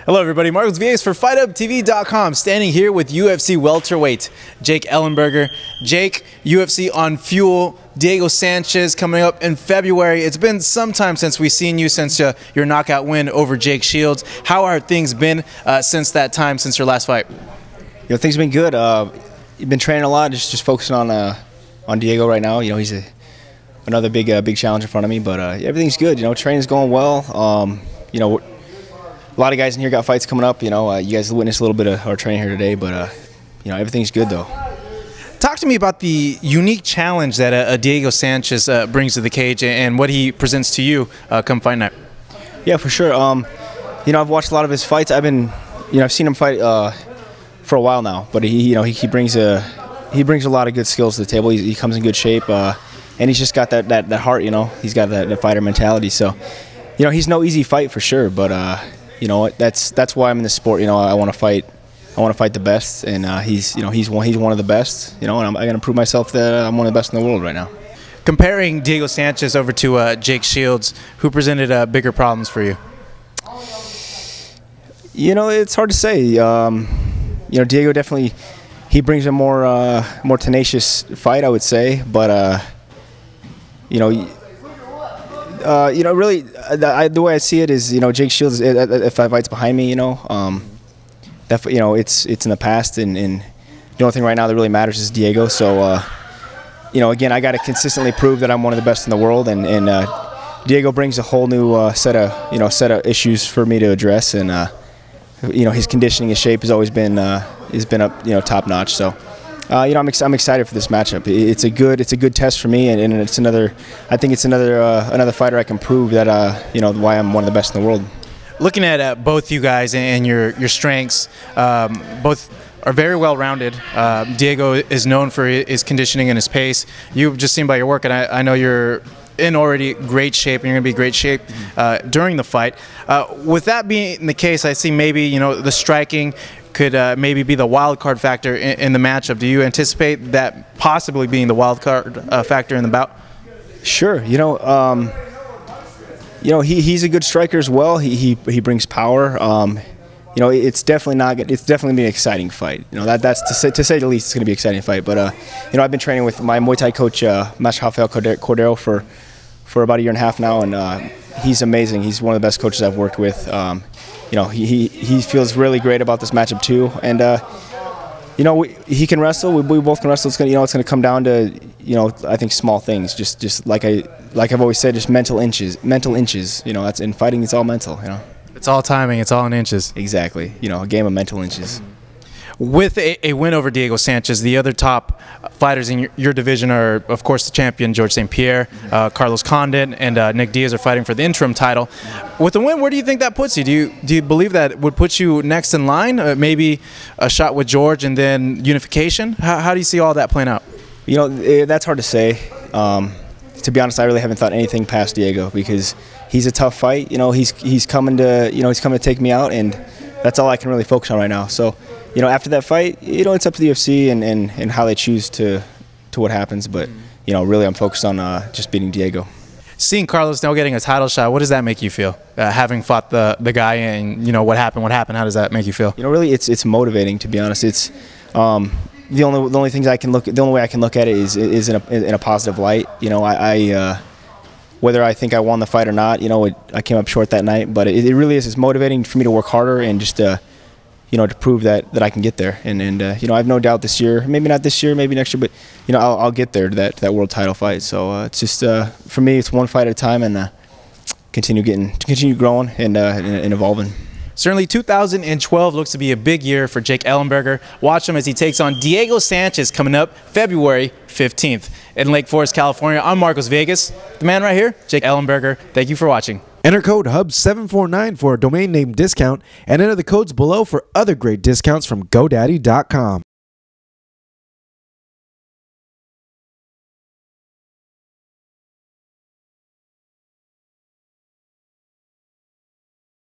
Hello everybody, Marcos Villegas for FightUpTV.com, standing here with UFC welterweight Jake Ellenberger. Jake, UFC on Fuel, Diego Sanchez coming up in February. It's been some time since we've seen you, since your knockout win over Jake Shields. How are things been since that time, since your last fight? Things have been good. You've been training a lot, just focusing on Diego right now. He's another big challenge in front of me, but everything's good. Training's going well. A lot of guys in here got fights coming up. You guys witnessed a little bit of our training here today, but everything's good though. Talk to me about the unique challenge that Diego Sanchez brings to the cage and what he presents to you come fight night. Yeah, for sure. I've watched a lot of his fights. I've seen him fight for a while now, but he brings a lot of good skills to the table. He comes in good shape, and he's just got that heart. He's got that fighter mentality. So, he's no easy fight for sure, but. That's why I'm in this sport. I want to fight the best, and he's one of the best. And I'm going to prove myself that I'm one of the best in the world right now. Comparing Diego Sanchez over to Jake Shields, who presented bigger problems for you? It's hard to say. Diego definitely brings a more tenacious fight, I would say, but really, the way I see it is, Jake Shields, if that fight's behind me, it's in the past, and the only thing right now that really matters is Diego. So, again, I got to consistently prove that I'm one of the best in the world, and Diego brings a whole new set of issues for me to address, and his conditioning, his shape has always been up top notch. So. I'm excited for this matchup. It's a good test for me, and it's I think it's another fighter I can prove that why I'm one of the best in the world. Looking at both you guys and your strengths, both are very well rounded. Diego is known for his conditioning and his pace. You've just seen by your work, and I know you're in already great shape, and you're going to be in great shape during the fight. With that being the case, I see maybe the striking could maybe be the wild card factor in the matchup. Do you anticipate that possibly being the wild card factor in the bout? Sure. He's a good striker as well. He brings power. It's definitely gonna be an exciting fight. That's to say the least. It's gonna be an exciting fight. But I've been training with my Muay Thai coach, Master Rafael Cordero, for about a year and a half now, and he's amazing. He's one of the best coaches I've worked with. He feels really great about this matchup too, and he can wrestle. We both can wrestle. It's gonna come down to I think small things, just like I've always said, just mental inches. That's in fighting. It's all mental. It's all timing. It's all in inches. Exactly. A game of mental inches. With a win over Diego Sanchez, the other top fighters in your division are, of course, the champion George St. Pierre, Carlos Condit, and Nick Diaz are fighting for the interim title. With the win, where do you think that puts you? Do you believe that would put you next in line? Maybe a shot with George and then unification? How do you see all that playing out? That's hard to say. To be honest, I really haven't thought anything past Diego, because he's a tough fight. He's coming to take me out, and that's all I can really focus on right now. So. After that fight, it's up to the UFC and how they choose to what happens. But, really I'm focused on just beating Diego. Seeing Carlos now getting a title shot, what does that make you feel? Having fought the guy, and, what happened, how does that make you feel? Really it's motivating, to be honest. It's the only way I can look at it is in a positive light. Whether I think I won the fight or not, I came up short that night, but it really is. It's motivating for me to work harder and just to prove that I can get there, and I have no doubt this year, maybe not this year, maybe next year, but I'll get there to that world title fight. So it's just for me, it's one fight at a time, and continue growing and evolving. Certainly 2012 looks to be a big year for Jake Ellenberger. Watch him as he takes on Diego Sanchez coming up February 15th in Lake Forest, California. I'm Marcos Villegas, the man right here, Jake Ellenberger. Thank you for watching. Enter code HUB749 for a domain name discount, and enter the codes below for other great discounts from GoDaddy.com.